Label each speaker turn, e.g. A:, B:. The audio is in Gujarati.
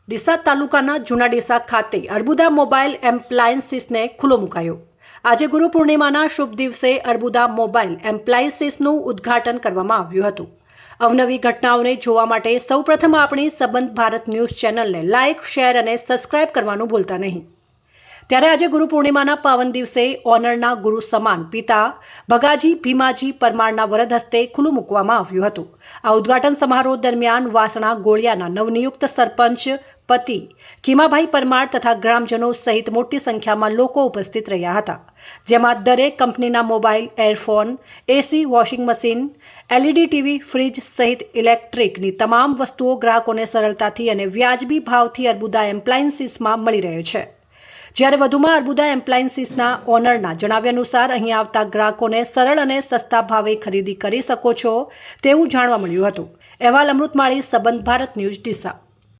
A: ડીસા તાલુકાના જૂના ડીસા ખાતે અર્બુદા મોબાઈલ એપ્લાયન્સીસને ખુલ્લો મુકાયો। આજે ગુરુ પૂર્ણિમાના શુભ દિવસે અર્બુદા મોબાઈલ એપ્લાયન્સીસનું ઉદ્ઘાટન કરવામાં આવ્યું હતું। અવનવી ઘટનાઓને જોવા માટે સૌપ્રથમ આપણી સંબંધ ભારત ન્યૂઝ ચેનલને લાઇક, શેર અને સબસ્ક્રાઇબ કરવાનું ભૂલતા નહીં। ત્યારે આજે ગુરુ પૂર્ણિમાના પાવન દિવસે ઓનરના ગુરુ સમાન પિતા ભગાજી ભીમાજી પરમારના વરદ હસ્તે ખુલ્લું મૂકવામાં આવ્યું હતું। આ ઉદ્ઘાટન સમારોહ દરમિયાન વાસણા ગોળિયાના નવનિયુક્ત સરપંચ પતિ ખીમાભાઈ પરમાર તથા ગ્રામજનો સહિત મોટી સંખ્યામાં લોકો ઉપસ્થિત રહ્યા હતા, જેમાં દરેક કંપનીના mobile, earphone, AC, washing machine, LED TV, fridge સહિત ઇલેક્ટ્રિકની તમામ વસ્તુઓ ગ્રાહકોને સરળતાથી અને વ્યાજબી ભાવથી અર્બુદા એપ્લાયન્સીસમાં મળી રહે છે। જ્યારે વધુમાં અર્બુદા એપ્લાયન્સીસના ઓનરના જણાવ્યા અનુસાર અહીં આવતા ગ્રાહકોને સરળ અને સસ્તા ભાવે ખરીદી કરી શકો છો તેવું જાણવા મળ્યું હતું। અહેવાલ અમૃતમાળી, સંબંધ ભારત ન્યૂઝ, ડીસા।